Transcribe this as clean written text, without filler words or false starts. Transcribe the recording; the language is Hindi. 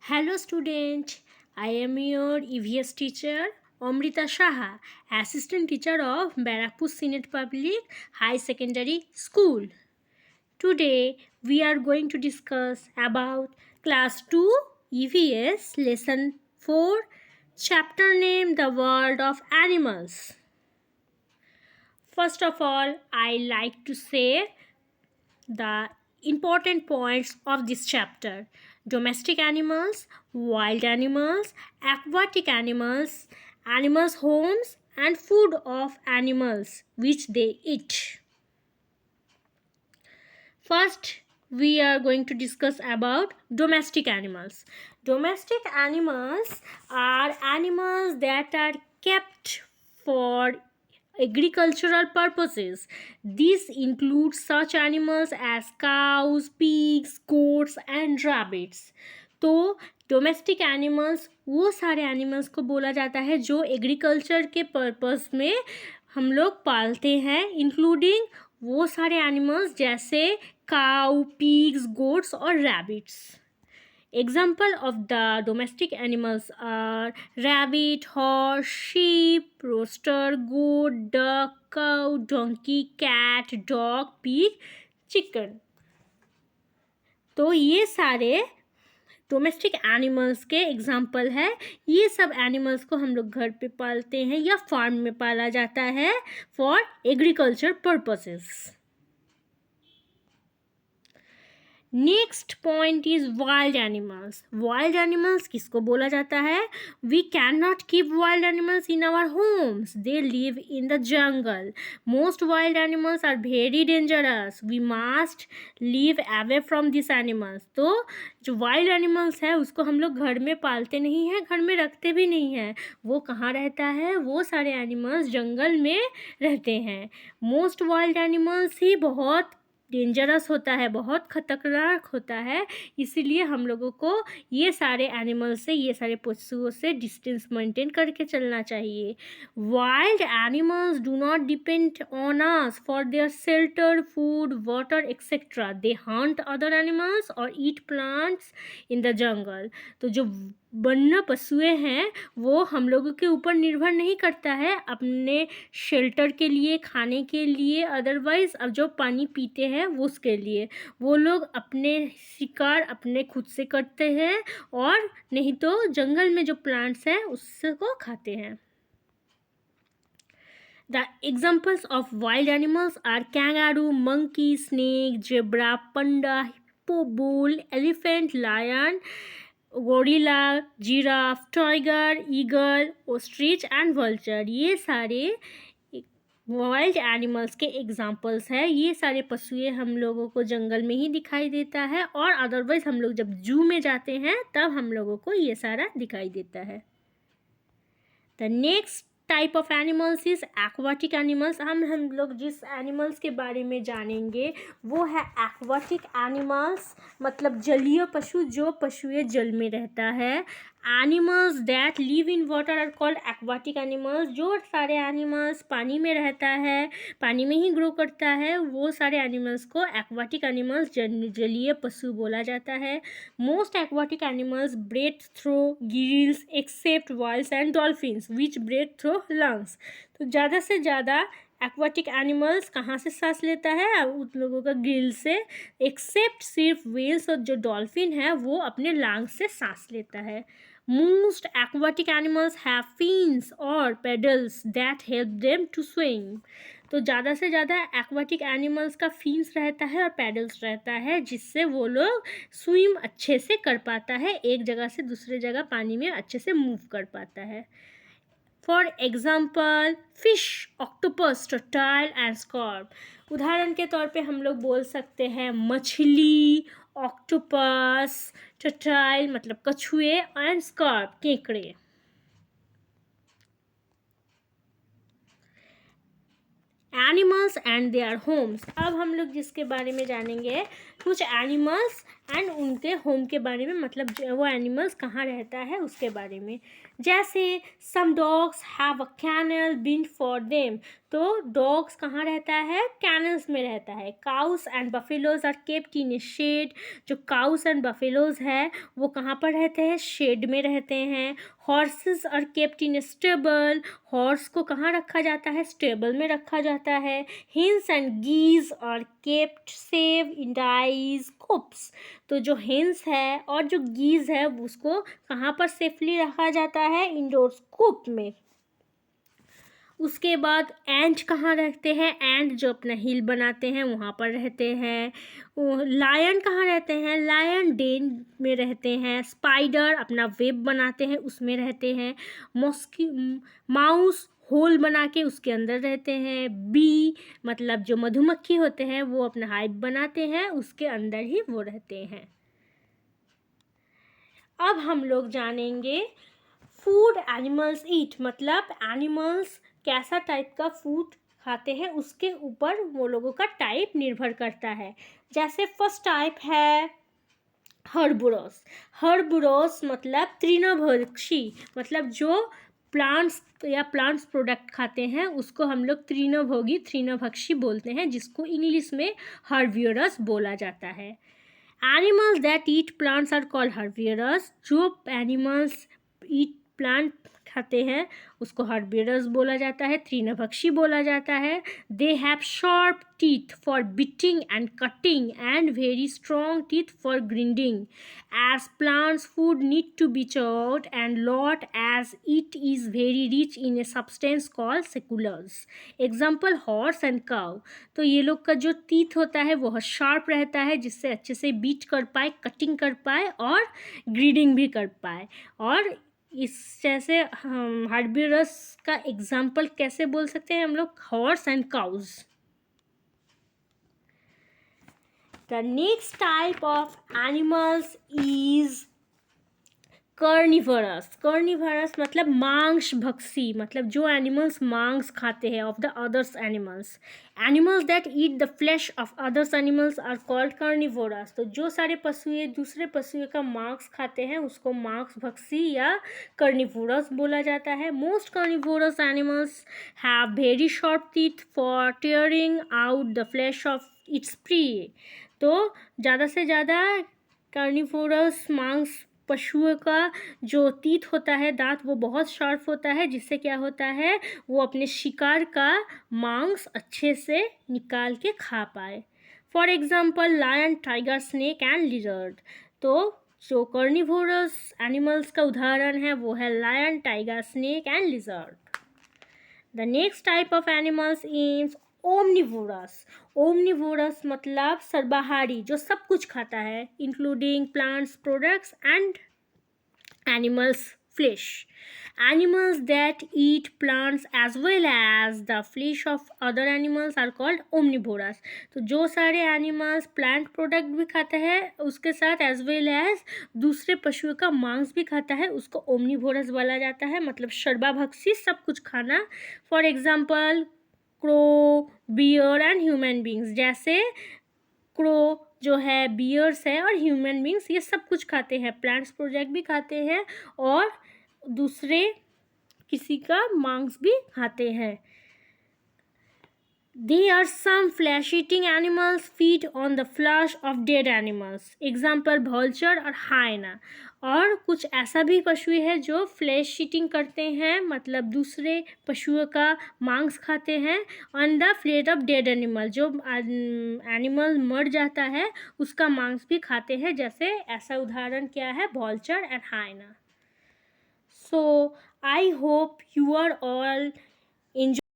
Hello student, I am your EVS teacher Amrita Shaha, assistant teacher of Barakpur Senate Public High Secondary School. Today we are going to discuss about class 2 EVS lesson 4 chapter name The World of Animals. First of all, I like to say the important points of this chapter: domestic animals, wild animals, aquatic animals, animals' homes, and food of animals which they eat. First, we are going to discuss about domestic animals. Domestic animals are animals that are kept for agricultural purposes. These include such animals as cows, pigs, goats and rabbits. तो डोमेस्टिक एनिमल्स वो सारे एनिमल्स को बोला जाता है जो एग्रीकल्चर के पर्पस में हम लोग पालते हैं, इंक्लूडिंग वो सारे एनिमल्स जैसे काऊ, पिग्स, गोट्स और rabbits. Example of the domestic animals are rabbit, horse, sheep, rooster, goat, duck, cow, donkey, cat, dog, pig, chicken. तो ये सारे डोमेस्टिक एनिमल्स के एग्जाम्पल है. ये सब एनिमल्स को हम लोग घर पे पालते हैं या फार्म में पाला जाता है for agriculture purposes. Next point is wild animals. Wild animals किसको बोला जाता है? We can not keep wild animals in our homes. They live in the jungle. Most wild animals are very dangerous. We must live away from this animals. तो जो वाइल्ड एनिमल्स है उसको हम लोग घर में पालते नहीं हैं, घर में रखते भी नहीं हैं. वो कहाँ रहता है? वो सारे एनिमल्स जंगल में रहते हैं. मोस्ट वाइल्ड एनिमल्स ही बहुत डेंजरस होता है, बहुत खतरनाक होता है. इसीलिए हम लोगों को ये सारे एनिमल से, ये सारे पशुओं से डिस्टेंस मेंटेन करके चलना चाहिए. Wild animals do not depend on us for their shelter, food, water etcetera. They Hunt other animals और ईट प्लांट्स इन द जंगल. तो जो वन्य पशुएं हैं वो हम लोगों के ऊपर निर्भर नहीं करता है अपने शेल्टर के लिए, खाने के लिए, अदरवाइज अब जो पानी पीते हैं वो उसके लिए. वो लोग अपने शिकार अपने खुद से करते हैं और नहीं तो जंगल में जो प्लांट्स हैं उसको खाते हैं. The examples of wild animals are kangaroo, monkey, snake, zebra, panda, hippo, bull, elephant, lion, gorilla, giraffe, tiger, eagle, ostrich and vulture. ये सारे वाइल्ड एनिमल्स के एग्जाम्पल्स हैं. ये सारे पशुएं हम लोगों को जंगल में ही दिखाई देता है और अदरवाइज हम लोग जब जू में जाते हैं तब हम लोगों को ये सारा दिखाई देता है. The next type of animals is aquatic animals. हम लोग जिस एनिमल्स के बारे में जानेंगे वो है एक्वाटिक एनिमल्स, मतलब जलीय पशु, जो पशुएं जल में रहता है. Animals that live in water are called aquatic animals. जो सारे एनिमल्स पानी में रहता है, पानी में ही ग्रो करता है, वो सारे एनिमल्स को एक्वाटिक एनिमल्स, जलीय पशु बोला जाता है. Most aquatic animals breathe through gills except whales and dolphins which breathe through lungs. तो ज़्यादा से ज़्यादा एक्वाटिक एनिमल्स कहाँ से सांस लेता है? उन लोगों का गिल से, एक्सेप्ट सिर्फ व्हेल्स और जो डॉल्फिन है वो अपने लंग्स से सांस लेता है. Most aquatic animals have fins और paddles that help them to swim. तो ज़्यादा से ज़्यादा एक्वाटिक एनिमल्स का फिन्स रहता है और पैडल्स रहता है जिससे वो लोग स्विम अच्छे से कर पाता है, एक जगह से दूसरे जगह पानी में अच्छे से मूव कर पाता है. For example fish, octopus, turtle and स्कॉर्प. उदाहरण के तौर पे हम लोग बोल सकते हैं मछली, ऑक्टोपस, टर्टल मतलब कछुए एंड स्कॉर्प केकड़े. Animals and their homes. अब हम लोग जिसके बारे में जानेंगे, कुछ एनिमल्स एंड उनके होम के बारे में, मतलब वो एनिमल्स कहाँ रहता है उसके बारे में। जैसे some dogs have a kennel built for them, तो डॉग्स कहाँ रहता है, कैनल्स में रहता है। Cows and buffaloes are kept in a shed, जो काउस एंड बफेलोज है वो कहाँ पर रहते हैं, शेड में रहते हैं। Horses are kept in a stable, horse को कहाँ रखा जाता है, स्टेबल में रखा जाता है। Hens and geese are kept safe in डाइज कूप्स, तो जो हेन्स है और जो गीज है उसको कहाँ पर सेफली रखा जाता है, इंडोर्स कूप में। उसके बाद एंट कहाँ रहते हैं, एंट जो अपना हिल बनाते हैं वहाँ पर रहते हैं। लायन कहाँ रहते हैं, लायन डेन में रहते हैं। स्पाइडर अपना वेब बनाते हैं उसमें रहते हैं। माउस होल बना के उसके अंदर रहते हैं। बी मतलब जो मधुमक्खी होते हैं वो अपना हाइव बनाते हैं, उसके अंदर ही वो रहते हैं। अब हम लोग जानेंगे फूड एनिमल्स ईट, मतलब एनिमल्स कैसा टाइप का फूड खाते हैं उसके ऊपर वो लोगों का टाइप निर्भर करता है। जैसे फर्स्ट टाइप है हर्बोरस। हर्बोरस मतलब तृणभक्षी, मतलब जो प्लांट्स या प्लांट्स प्रोडक्ट खाते हैं उसको हम लोग तृणभोगी तृणभक्षी बोलते हैं, जिसको इंग्लिश में हर्बिवरस बोला जाता है। Animals that eat plants are called herbivorous, जो एनिमल्स ईट प्लांट खाते हैं उसको हर्बिवरस बोला जाता है, तृणभक्षी बोला जाता है। They have sharp teeth for biting and cutting and very strong teeth for grinding, as plants food need to be chopped and lot as it is very rich in a substance called cellulose, example horse and cow. तो ये लोग का जो टीथ होता है वो शार्प रहता है, जिससे अच्छे से बीट कर पाए, कटिंग कर पाए और ग्रीडिंग भी कर पाए। और इस जैसे हम हर्बिवरस का एग्जाम्पल कैसे बोल सकते हैं हम लोग, horse and cows. The next type of animals is carnivorous. Carnivorous मतलब मांस भक्षी, मतलब जो एनिमल्स मांस खाते हैं of the others animals. Animals that eat the flesh of others animals are called carnivorous, तो जो सारे पशुएं दूसरे पशुएं का मांस खाते हैं उसको मांस भक्षी या कर्निवोरस बोला जाता है। Most carnivorous animals have very sharp teeth for tearing out the flesh of its prey, तो ज़्यादा से ज़्यादा कार्निवोरस मांस पशुओं का जो टीथ होता है, दांत, वो बहुत शार्प होता है, जिससे क्या होता है वो अपने शिकार का मांस अच्छे से निकाल के खा पाए। For example lion, tiger, snake and lizard, तो जो कार्निवोरस एनिमल्स का उदाहरण है वो है lion, tiger, snake and lizard. The next type of animals is omnivorous. Omnivorous मतलब सर्वाहारी, जो सब कुछ खाता है, including plants products and animals flesh. Animals that eat plants as well as the flesh of other animals are called omnivorous, तो जो सारे एनिमल्स प्लांट प्रोडक्ट भी खाता है उसके साथ एज वेल एज दूसरे पशुओं का मांस भी खाता है उसको ओमनिवोरस बोला जाता है, मतलब सर्वाभक्षी, सब कुछ खाना। For example crow, bear and human beings, जैसे क्रो जो है, बियर्स है और ह्यूमन बींग्स, ये सब कुछ खाते हैं, प्लांट्स प्रोडक्ट भी खाते हैं और दूसरे किसी का मांस भी खाते हैं। There are some flesh-eating animals feed on the flesh of dead animals. Example vulture और hyena। और कुछ ऐसा भी पशु है जो फ्लैश ईटिंग करते हैं, मतलब दूसरे पशुओं का मांस खाते हैं on the flat of dead animal, जो एनिमल मर जाता है उसका मांस भी खाते हैं, जैसे ऐसा उदाहरण क्या है, vulture and hyena। So I hope you are all enjoy